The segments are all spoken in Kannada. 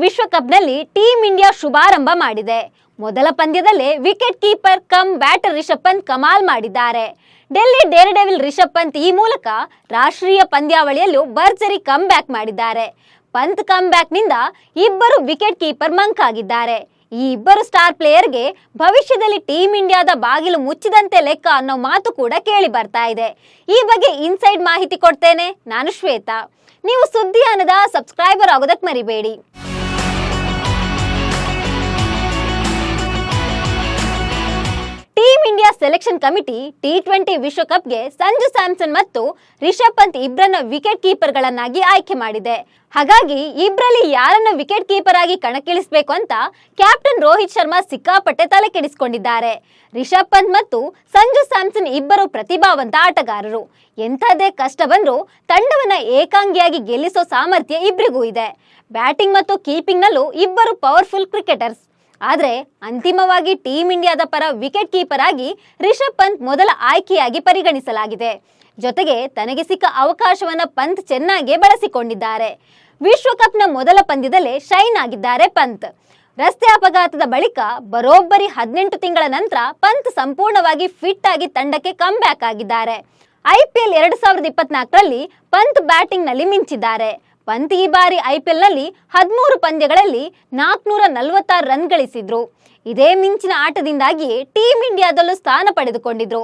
ವಿಶ್ವಕಪ್ನಲ್ಲಿ ಟೀಂ ಇಂಡಿಯಾ ಶುಭಾರಂಭ ಮಾಡಿದೆ. ಮೊದಲ ಪಂದ್ಯದಲ್ಲೇ wicket keeper cum batter Rishabh Pant ಕಮಾಲ್ ಮಾಡಿದ್ದಾರೆ. ಡೆಲ್ಲಿ ಡೇರ್ ಡೆವಿಲ್ ರಿಷಬ್ ಪಂತ್ ಈ ಮೂಲಕ ರಾಷ್ಟ್ರೀಯ ಪಂದ್ಯಾವಳಿಯಲ್ಲೂ ಭರ್ಜರಿ ಕಮ್ ಬ್ಯಾಕ್ ಮಾಡಿದ್ದಾರೆ. ಪಂತ್ ಕಮ್ ಬ್ಯಾಕ್ ನಿಂದ ಇಬ್ಬರು ವಿಕೆಟ್ ಕೀಪರ್ ಮಂಕಾಗಿದ್ದಾರೆ. ಈ ಇಬ್ಬರು ಸ್ಟಾರ್ ಪ್ಲೇಯರ್ಗೆ ಭವಿಷ್ಯದಲ್ಲಿ ಟೀಂ ಇಂಡಿಯಾದ ಬಾಗಿಲು ಮುಚ್ಚಿದಂತೆ ಲೆಕ್ಕ ಅನ್ನೋ ಮಾತು ಕೂಡ ಕೇಳಿ ಬರ್ತಾ ಇದೆ. ಈ ಬಗ್ಗೆ ಇನ್ಸೈಡ್ ಮಾಹಿತಿ ಕೊಡ್ತೇನೆ. ನಾನು ಶ್ವೇತಾ. ನೀವು ಸುದ್ದಿಯಾನದ ಸಬ್ಸ್ಕ್ರೈಬರ್ ಆಗೋದಕ್ಕೆ ಮರಿಬೇಡಿ. Team India selection committee T20 ವಿಶ್ವಕಪ್ಗೆ ಸಂಜು ಸ್ಯಾಮ್ಸನ್ ಮತ್ತು ರಿಷಬ್ ಪಂತ್ ಇಬ್ಬರನ್ನ ವಿಕೆಟ್ ಕೀಪರ್ಗಳನ್ನಾಗಿ ಆಯ್ಕೆ ಮಾಡಿದೆ. ಹಾಗಾಗಿ ಇಬ್ಬರಲ್ಲಿ ಯಾರನ್ನ ವಿಕೆಟ್ ಕೀಪರ್ ಆಗಿ ಕಣಕ್ಕಿಳಿಸಬೇಕು ಅಂತ ಕ್ಯಾಪ್ಟನ್ ರೋಹಿತ್ ಶರ್ಮಾ ಸಿಕ್ಕಾಪಟ್ಟೆ ತಲೆ ಕೆಡಿಸಿಕೊಂಡಿದ್ದಾರೆ. ರಿಷಬ್ ಪಂತ್ ಮತ್ತು ಸಂಜು ಸ್ಯಾಮ್ಸನ್ ಇಬ್ಬರು ಪ್ರತಿಭಾವಂತ ಆಟಗಾರರು. ಎಂಥದೇ ಕಷ್ಟ ಬಂದರೂ ತಂಡವನ್ನ ಏಕಾಂಗಿಯಾಗಿ ಗೆಲ್ಲಿಸೋ ಸಾಮರ್ಥ್ಯ ಇಬ್ಬರಿಗೂ ಇದೆ. ಬ್ಯಾಟಿಂಗ್ ಮತ್ತು ಕೀಪಿಂಗ್ ನಲ್ಲೂ ಇಬ್ಬರು ಪವರ್ಫುಲ್ ಕ್ರಿಕೆಟರ್ಸ್. ಆದರೆ ಅಂತಿಮವಾಗಿ ಟೀಂ ಇಂಡಿಯಾದ ಪರ ವಿಕೆಟ್ ಕೀಪರ್ ಆಗಿ ರಿಷಬ್ ಪಂತ್ ಮೊದಲ ಆಯ್ಕೆಯಾಗಿ ಪರಿಗಣಿಸಲಾಗಿದೆ. ಜೊತೆಗೆ ತನಗೆ ಸಿಕ್ಕ ಅವಕಾಶವನ್ನ ಪಂತ್ ಚೆನ್ನಾಗಿ ಬಳಸಿಕೊಂಡಿದ್ದಾರೆ. ವಿಶ್ವಕಪ್ನ ಮೊದಲ ಪಂದ್ಯದಲ್ಲೇ ಶೈನ್ ಆಗಿದ್ದಾರೆ ಪಂತ್. ರಸ್ತೆ ಅಪಘಾತದ ಬಳಿಕ ಬರೋಬ್ಬರಿ 18 ತಿಂಗಳ ನಂತರ ಪಂತ್ ಸಂಪೂರ್ಣವಾಗಿ ಫಿಟ್ ಆಗಿ ತಂಡಕ್ಕೆ ಕಮ್ ಬ್ಯಾಕ್ ಆಗಿದ್ದಾರೆ. IPL 2024ರಲ್ಲಿ ಪಂತ್ ಬ್ಯಾಟಿಂಗ್ ನಲ್ಲಿ ಮಿಂಚಿದ್ದಾರೆ. ಪಂತ್ ಈ ಬಾರಿ IPL ನಲ್ಲಿ 13 ಪಂದ್ಯಗಳಲ್ಲಿ 446 ರನ್ ಗಳಿಸಿದ್ರು. ಇದೇ ಮಿಂಚಿನ ಆಟದಿಂದಾಗಿ ಟೀಂ ಇಂಡಿಯಾದಲ್ಲೂ ಸ್ಥಾನ ಪಡೆದುಕೊಂಡಿದ್ರು.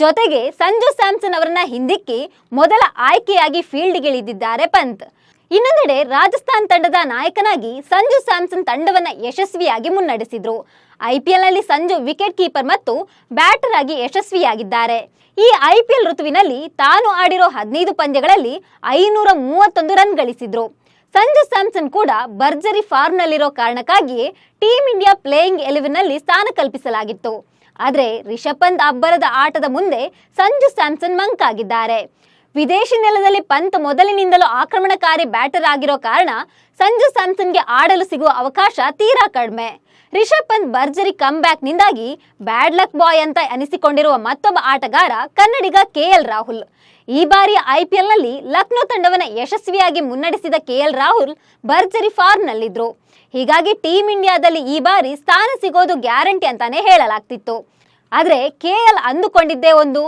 ಜೊತೆಗೆ ಸಂಜು ಸ್ಯಾಮ್ಸನ್ ಅವರನ್ನ ಹಿಂದಿಕ್ಕಿ ಮೊದಲ ಆಯ್ಕೆಯಾಗಿ ಫೀಲ್ಡ್ಗಿಳಿದಿದ್ದಾರೆ ಪಂತ್. ಇನ್ನೊಂದೆಡೆ ರಾಜಸ್ಥಾನ್ ತಂಡದ ನಾಯಕನಾಗಿ ಸಂಜು ಸ್ಯಾಮ್ಸನ್ ತಂಡವನ್ನ ಯಶಸ್ವಿಯಾಗಿ ಮುನ್ನಡೆಸಿದ್ರು. IPL ನಲ್ಲಿ ಸಂಜು ವಿಕೆಟ್ ಕೀಪರ್ ಮತ್ತು ಬ್ಯಾಟರ್ ಆಗಿ ಯಶಸ್ವಿಯಾಗಿದ್ದಾರೆ. ಈ IPL ಋತುವಿನಲ್ಲಿ ತಾನು ಆಡಿರೋ 15 ಪಂದ್ಯಗಳಲ್ಲಿ 531 ರನ್ ಗಳಿಸಿದ್ರು. ಸಂಜು ಸ್ಯಾಮ್ಸನ್ ಕೂಡ ಭರ್ಜರಿ ಫಾರ್ಮ್ ನಲ್ಲಿರೋ ಕಾರಣಕ್ಕಾಗಿಯೇ ಟೀಂ ಇಂಡಿಯಾ ಪ್ಲೇಯಿಂಗ್ 11 ನಲ್ಲಿ ಸ್ಥಾನ ಕಲ್ಪಿಸಲಾಗಿತ್ತು. ಆದರೆ ರಿಷಬ್ ಪಂತ್ ಅಬ್ಬರದ ಆಟದ ಮುಂದೆ ಸಂಜು ಸ್ಯಾಮ್ಸನ್ ಮಂಕಾಗಿದ್ದಾರೆ. ವಿದೇಶಿ ನೆಲದಲ್ಲಿ ಪಂತ್ ಮೊದಲಿನಿಂದಲೂ ಆಕ್ರಮಣಕಾರಿ ಬ್ಯಾಟರ್ ಆಗಿರೋ ಕಾರಣ ಸಂಜು ಸ್ಯಾಮ್ಸನ್ಗೆ ಆಡಲು ಸಿಗುವ ಅವಕಾಶ ತೀರಾ ಕಡಿಮೆ. ರಿಷಬ್ ಪಂತ್ ಭರ್ಜರಿ ಕಮ್ ಬ್ಯಾಕ್ ನಿಂದಾಗಿ ಬ್ಯಾಡ್ ಲಕ್ ಬಾಯ್ ಅಂತ ಅನಿಸಿಕೊಂಡಿರುವ ಮತ್ತೊಬ್ಬ ಆಟಗಾರ ಕನ್ನಡಿಗ KL ರಾಹುಲ್. ಈ ಬಾರಿ IPL ನಲ್ಲಿ ಲಕ್ನೋ ತಂಡವನ್ನ ಯಶಸ್ವಿಯಾಗಿ ಮುನ್ನಡೆಸಿದ KL ರಾಹುಲ್ ಭರ್ಜರಿ ಫಾರ್ಮ್ ನಲ್ಲಿದ್ರು. ಹೀಗಾಗಿ ಟೀಂ ಇಂಡಿಯಾದಲ್ಲಿ ಈ ಬಾರಿ ಸ್ಥಾನ ಸಿಗೋದು ಗ್ಯಾರಂಟಿ ಅಂತಾನೆ ಹೇಳಲಾಗ್ತಿತ್ತು. ಆದ್ರೆ KL ಅಂದುಕೊಂಡಿದ್ದೇ ಒಂದು,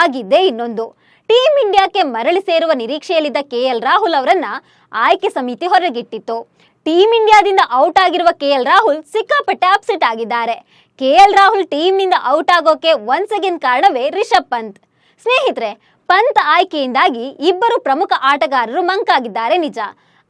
ಆಗಿದ್ದೇ ಇನ್ನೊಂದು. ಟೀಂ ಇಂಡಿಯಾಕ್ಕೆ ಮರಳಿ ಸೇರುವ ನಿರೀಕ್ಷೆಯಲ್ಲಿದ್ದ KL ರಾಹುಲ್ ಅವರನ್ನ ಆಯ್ಕೆ ಸಮಿತಿ ಹೊರಗಿಟ್ಟಿತ್ತು. ಟೀಂ ಇಂಡಿಯಾದಿಂದ ಔಟ್ ಆಗಿರುವ KL ರಾಹುಲ್ ಸಿಕ್ಕಾಪಟ್ಟೆ ಅಪ್ಸೆಟ್ ಆಗಿದ್ದಾರೆ. KL ರಾಹುಲ್ ಟೀಮ್ನಿಂದ ಔಟ್ ಆಗೋಕೆ ಒನ್ಸ್ ಅಗೇನ್ ಕಾರಣವೇ ರಿಷಬ್ ಪಂತ್. ಸ್ನೇಹಿತರೆ, ಪಂತ್ ಆಯ್ಕೆಯಿಂದಾಗಿ ಇಬ್ಬರು ಪ್ರಮುಖ ಆಟಗಾರರು ಮಂಕಾಗಿದ್ದಾರೆ ನಿಜ.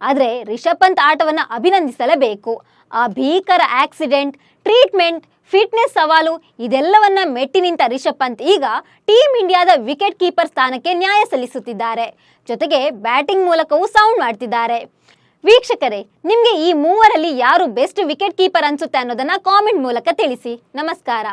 ಆದರೆ ರಿಷಬ್ ಪಂತ್ ಆಟವನ್ನ ಅಭಿನಂದಿಸಲೇಬೇಕು. ಆ ಭೀಕರ ಆಕ್ಸಿಡೆಂಟ್, ಟ್ರೀಟ್ಮೆಂಟ್, ಫಿಟ್ನೆಸ್ ಸವಾಲು ಇದೆಲ್ಲವನ್ನ ಮೆಟ್ಟಿ ನಿಂತ ರಿಷಬ್ ಪಂತ್ ಈಗ ಟೀಂ ಇಂಡಿಯಾದ ವಿಕೆಟ್ ಕೀಪರ್ ಸ್ಥಾನಕ್ಕೆ ನ್ಯಾಯ ಸಲ್ಲಿಸುತ್ತಿದ್ದಾರೆ. ಜೊತೆಗೆ ಬ್ಯಾಟಿಂಗ್ ಮೂಲಕವೂ ಸೌಂಡ್ ಮಾಡ್ತಿದ್ದಾರೆ. ವೀಕ್ಷಕರೇ, ನಿಮಗೆ ಈ ಮೂವರಲ್ಲಿ ಯಾರು ಬೆಸ್ಟ್ ವಿಕೆಟ್ ಕೀಪರ್ ಅನ್ಸುತ್ತೆ ಅನ್ನೋದನ್ನ ಕಾಮೆಂಟ್ ಮೂಲಕ ತಿಳಿಸಿ. ನಮಸ್ಕಾರ.